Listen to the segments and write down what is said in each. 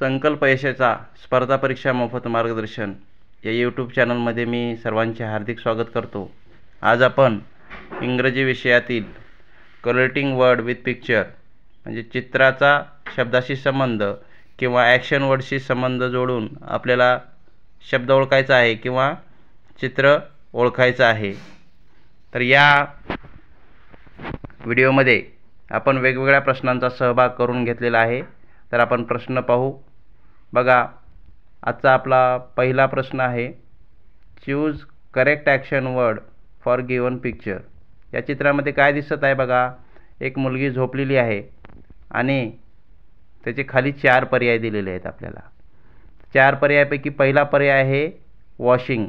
संकल्प यशाचा स्पर्धा परीक्षा मोफत मार्गदर्शन या यूट्यूब चॅनलमध्ये मी सर्वांचे हार्दिक स्वागत करतो। आज आपण इंग्रजी विषयातील कनेक्टिंग वर्ड विथ पिक्चर म्हणजे चित्राचा शब्दाशी संबंध किंवा ॲक्शन वर्डशी संबंध जोडून आपल्याला शब्द ओळखायचा आहे किंवा चित्र ओळखायचं आहे। तर या व्हिडिओमध्ये आपण वेगवेगळ्या प्रश्नांचा सहभाग करून घेतलेला आहे। तर आपण प्रश्न पाहू। बघा, आजचा आपला पहिला प्रश्न आहे, choose correct action word for given picture. या चित्रामध्ये काय दिसत आहे बघा, एक मुलगी झोपलेली आहे आणि त्याचे खाली 4 पर्याय दिलेले आहेत आपल्याला। 4 पर्यायापैकी पहिला पर्याय आहे वॉशिंग,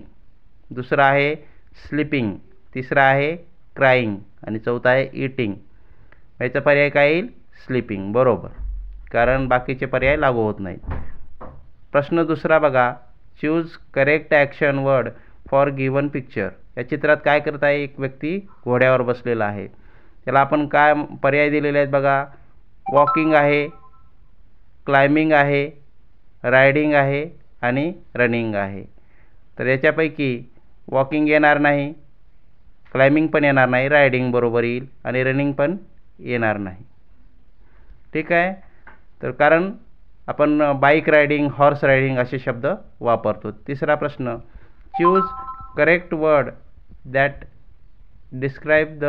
दुसरा आहे स्लीपिंग, तिसरा आहे क्राईंग आणि चौथा आहे ईटिंग। याचा पर्याय काय येईल? स्लीपिंग, बरोबर, कारण बाकीचे पर्याय लागू होत नाहीत। प्रश्न दुसरा बघा, choose correct action word for given picture. या चित्रात काय करत आहे? एक व्यक्ती घोड्यावर बसलेला आहे। त्याला आपण काय पर्याय दिलेले आहेत बघा, वॉकिंग आहे, क्लाइम्बिंग आहे, रायडिंग आहे आणि रनिंग आहे। तर याच्यापैकी वॉकिंग येणार नाही, क्लाइम्बिंग पण येणार नाही, रायडिंग बरोबर येईल आणि रनिंग पण येणार नाही। ठीक आहे, तर कारण आपण बाईक रायडिंग, हॉर्स रायडिंग असे शब्द वापरतो। तिसरा प्रश्न, choose correct word that describe the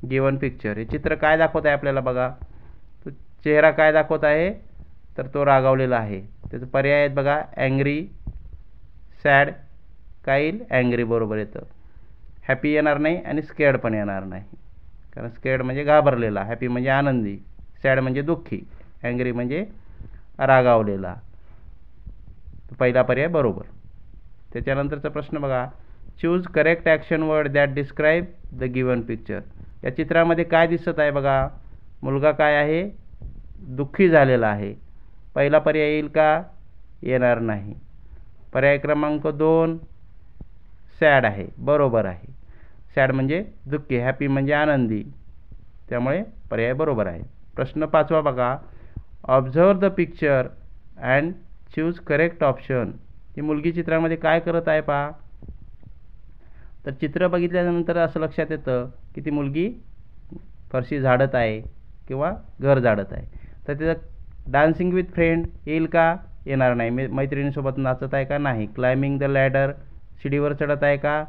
given picture. हे चित्र काय दाखवत आहे आपल्याला बघा, तो चेहरा काय दाखवत आहे, तर तो रागावलेला आहे। त्याचे पर्याय आहेत बघा, ॲंग्री, सॅड, काय येईल? ॲंग्री बरोबर येतं। हॅपी येणार नाही आणि स्केअर्ड पण येणार नाही, कारण स्केअर्ड म्हणजे घाबरलेला, हॅपी म्हणजे आनंदी, सॅड म्हणजे दुःखी, ॲंग्री म्हणजे रागावलेला। पहिला पर्याय बरोबर। त्याच्यानंतरचा प्रश्न बघा, choose correct action word that describe the given picture. या चित्रामध्ये काय दिसत आहे बघा, मुलगा काय आहे? दुःखी झालेला आहे। पहिला पर्याय येईल का? येणार नाही। पर्याय क्रमांक 2 सॅड आहे, बरोबर आहे। सॅड म्हणजे दुःखी, हॅपी म्हणजे आनंदी, त्यामुळे पर्याय बरोबर आहे। प्रश्न 5वा बघा, observe the picture and choose correct option. ही मुलगी चित्रामध्ये काय करत आहे पहा। तर चित्र बघितल्यानंतर असं लक्षात येतं की ती मुलगी फरशी झाडत आहे किंवा घर झाडत आहे। तर तिथं डान्सिंग विथ फ्रेंड येईल का? येणार नाही। मैत्रिणीसोबत नाचत आहे का? नाही। क्लाइम्बिंग द लॅडर, शिडीवर चढत आहे का?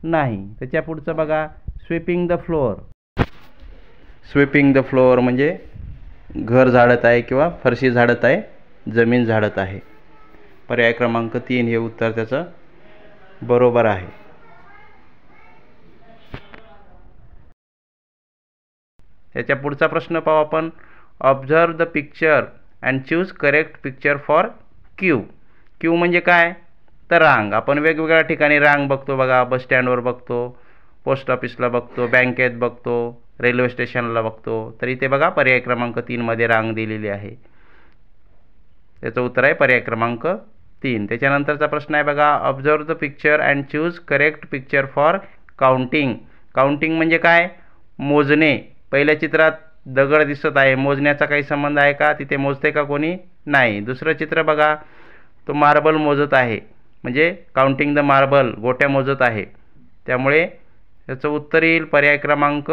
नाही। त्याच्या पुढचं बघा, sweeping the floor. Sweeping the floor म्हणजे घर झाडत आहे किंवा फरशी झाडत आहे, जमीन झाडत आहे। पर्याय क्रमांक 3 हे उत्तर त्याचं बरोबर आहे। त्याच्या पुढचा प्रश्न पाहू आपण, observe the picture and choose correct picture for Q. Q म्हणजे काय? तर रांग। आपण वेगवेगळ्या ठिकाणी रांग बघतो बघा, बस स्टँडवर बघतो, पोस्ट ऑफिसला बघतो, बँकेत बघतो, रेल्वे स्टेशनला बघतो। तर इथे बघा पर्याय क्रमांक 3 मध्ये रांग दिलेली आहे। त्याचं उत्तर आहे पर्याय क्रमांक 3। त्याच्यानंतरचा प्रश्न आहे बघा, observe the picture and choose correct picture for counting. Counting म्हणजे काय? मोजणे। पहिल्या चित्रात दगड दिसत आहे, मोजण्याचा काही संबंध आहे का? तिथे मोजते का कोणी? नाही। दुसरं चित्र बघा, तो मार्बल मोजत आहे, म्हणजे काउंटिंग द मार्बल, गोट्या मोजत आहे, त्यामुळे याचं उत्तर येईल पर्याय क्रमांक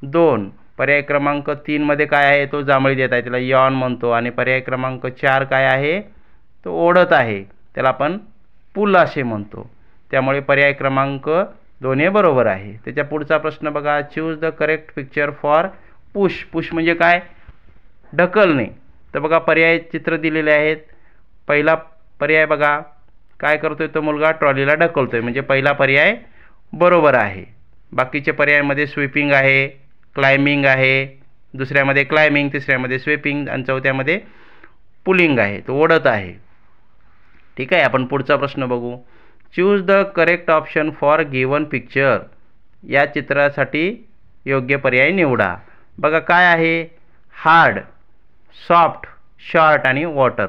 2। पर्याय क्रमांक 3 मध्ये काय आहे? तो जांभळी देत आहे, त्याला यॉन म्हणतो। आणि पर्याय क्रमांक 4 काय आहे? तो ओढत आहे, त्याला आपण पुल असे म्हणतो, त्यामुळे पर्याय क्रमांक 2 हे बरोबर आहे। त्याच्या पुढचा प्रश्न बघा, choose the correct picture for push. Push म्हणजे काय? ढकलणे। तर बघा पर्याय चित्र दिलेले आहेत। पहिला पर्याय बघा, काय करतोय तो मुलगा? ट्रॉलीला ढकलतोय, म्हणजे पहिला पर्याय बरोबर आहे। बाकीचे पर्यायामध्ये स्वीपिंग आहे, क्लाइम्बिंग आहे, दुसऱ्यामध्ये क्लाइम्बिंग, तिसऱ्यामध्ये स्वीपिंग आणि चौथ्यामध्ये पुलिंग आहे, तो ओढत आहे। ठीक आहे, आपण पुढचा प्रश्न बघू, choose the correct option for given picture. या चित्रासाठी योग्य पर्याय निवडा। बघा काय आहे? हार्ड, सॉफ्ट, शॉर्ट आणि वॉटर।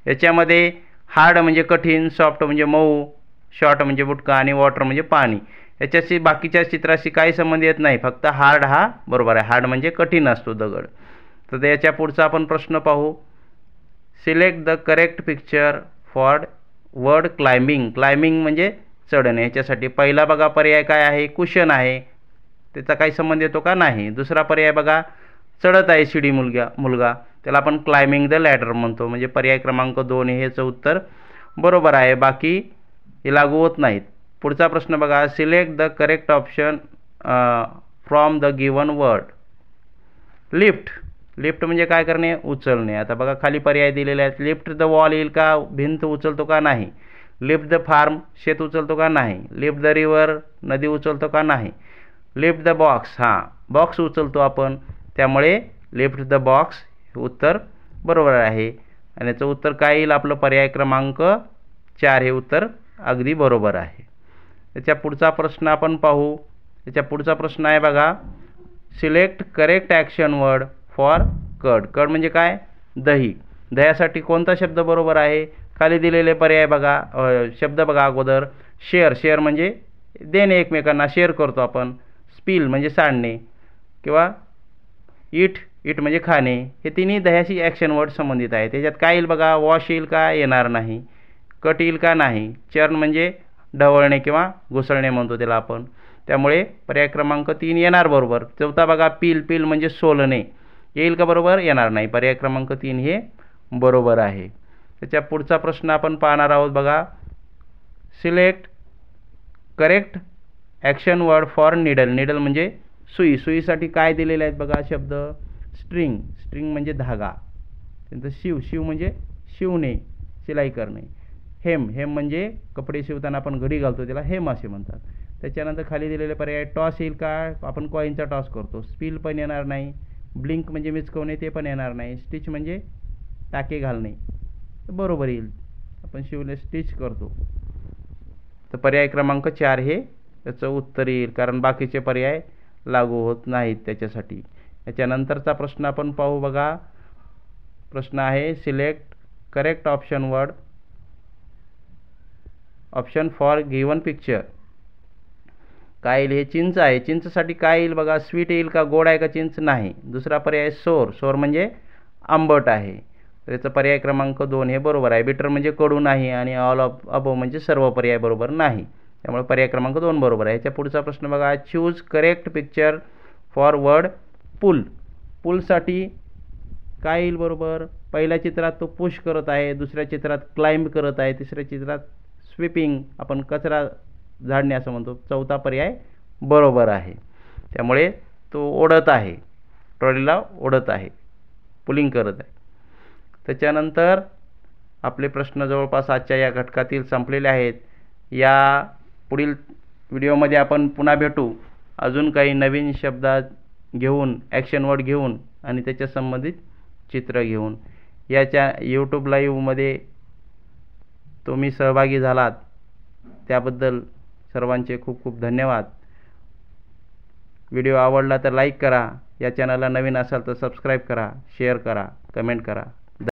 याच्यामध्ये हार्ड म्हणजे कठीण, सॉफ्ट म्हणजे मऊ, शॉर्ट म्हणजे बुटका आणि वॉटर म्हणजे पाणी। याच्याशी बाकीच्या चित्राशी काही संबंध येत नाही, फक्त हार्ड हा बरोबर आहे। हार्ड म्हणजे कठीण असतो दगड। तर याच्या पुढचा आपण प्रश्न पाहू, select the correct picture for word climbing. Climbing म्हणजे चढणे. ह्याच्यासाठी पहिला बघा पर्याय काय आहे, कुशन आहे, त्याचा काही संबंध येतो का, नाही. दुसरा पर्याय बघा, चढत आहे शिडी मुलगा, त्याला आपण क्लाइम्बिंग द लॅडर म्हणतो, म्हणजे पर्याय क्रमांक 2 हेच उत्तर बरोबर आहे. बाकी हे लागू होत नाहीत. पुढचा प्रश्न बघा, select the correct option from the given word. Lift. Lift म्हणजे काय करणे, उचलणे. आता बघा खाली पर्याय दिलेले आहेत. लिफ्ट द वॉल येईल का, भिंत उचलतो का, नाही. लिफ्ट द फार्म, शेत उचलतो का, नाही. लिफ्ट द रिव्हर, नदी उचलतो का, नाही. लिफ्ट द बॉक्स, हां बॉक्स उचलतो आपण, त्यामुळे लिफ्ट द बॉक्स उत्तर बरोबर आहे. आणि याचं उत्तर काय येईल, आपलं पर्याय क्रमांक 4 हे उत्तर अगदी बरोबर आहे. त्याच्या पुढचा प्रश्न आपण पाहू. त्याच्या पुढचा प्रश्न आहे बघा, select correct action word for curd. Curd म्हणजे काय, दही. दह्यासाठी कोणता शब्द बरोबर आहे, खाली दिलेले पर्याय बघा, शब्द बघा. अगोदर शेअर. शेअर म्हणजे देणे, एकमेकांना शेअर करतो आपण. स्पिल म्हणजे सांडणे, किंवा ईट. ईट म्हणजे खाणे. हे तिन्ही दह्याशी ॲक्शन वर्ड संबंधित आहे. त्याच्यात काय येईल बघा, वॉश येईल का, येणार नाही. कट येईल का, नाही. चर्न म्हणजे ढवळणे किंवा घुसळणे म्हणतो त्याला आपण, त्यामुळे पर्याय क्रमांक 3 येणार बरोबर. चौथा बघा, पील. पील म्हणजे सोलणे, येईल का बरोबर, येणार नाही. पर्याय क्रमांक 3 हे बरोबर आहे. त्याच्या पुढचा प्रश्न आपण पाहणार आहोत बघा, select correct action word for needle. Needle म्हणजे सुई. सुईसाठी काय दिलेले आहेत बघा शब्द, स्ट्रिंग. स्ट्रिंग म्हणजे धागा. त्यांचं शिव. शिव म्हणजे शिवणे, शिलाई करणे. हेम. हेम म्हणजे कपडे शिवताना आपण घडी घालतो त्याला हेम असे म्हणतात. त्याच्यानंतर खाली दिलेले पर्याय, टॉस येईल का, आपण कॉईनचा टॉस करतो. स्पिल पण येणार नाही. ब्लिंक म्हणजे मिचकवणे, ते पण येणार नाही. स्टिच म्हणजे टाके घालणे, बरोबर येईल, आपण शिवले स्टिच करतो. तर पर्याय क्रमांक 4 हे त्याचं उत्तर येईल, कारण बाकीचे पर्याय लागू होत नाहीत त्याच्यासाठी. याच्यानंतरचा प्रश्न आपण पाहू बघा. प्रश्न आहे, select correct option word option for given picture. काय येईल, हे चिंच आहे. चिंचसाठी काय येईल बघा, स्वीट येईल का, गोड आहे का चिंच, नाही. दुसरा पर्याय सोर. सोर म्हणजे आंबट आहे, तर याचा पर्याय क्रमांक 2 हे बरोबर आहे. बिटर म्हणजे कडू नाही, आणि ऑल ऑफ अबो म्हणजे सर्व पर्याय बरोबर नाही, त्यामुळे पर्याय क्रमांक 2 बरोबर आहे. याच्या पुढचा प्रश्न बघा, choose correct picture for word pull. पुलसाठी काय येईल बरोबर, पहिल्या चित्रात तो पुश करत आहे, दुसऱ्या चित्रात क्लाइंब करत आहे, तिसऱ्या चित्रात स्वीपिंग, आपण कचरा झाडणे असं म्हणतो. चौथा पर्याय बरोबर आहे, त्यामुळे तो ओढत आहे, ट्रॉलीला ओढत आहे, पुलिंग करत आहे. त्याच्यानंतर आपले प्रश्न जवळपास आजच्या या घटकातील संपलेले आहेत. या पुढील व्हिडिओमध्ये आपण पुन्हा भेटू, अजून काही नवीन शब्द घेऊन, ॲक्शन वर्ड घेऊन आणि त्याच्या संबंधित चित्र घेऊन. याच्या यूट्यूब लाईव्हमध्ये तुम्ही सहभागी झालात त्याबद्दल सर्वांचे खूप खूप धन्यवाद. व्हिडिओ आवडला तर लाईक करा, या चॅनलला नवीन असाल तर सबस्क्राईब करा, शेअर करा, कमेंट करा.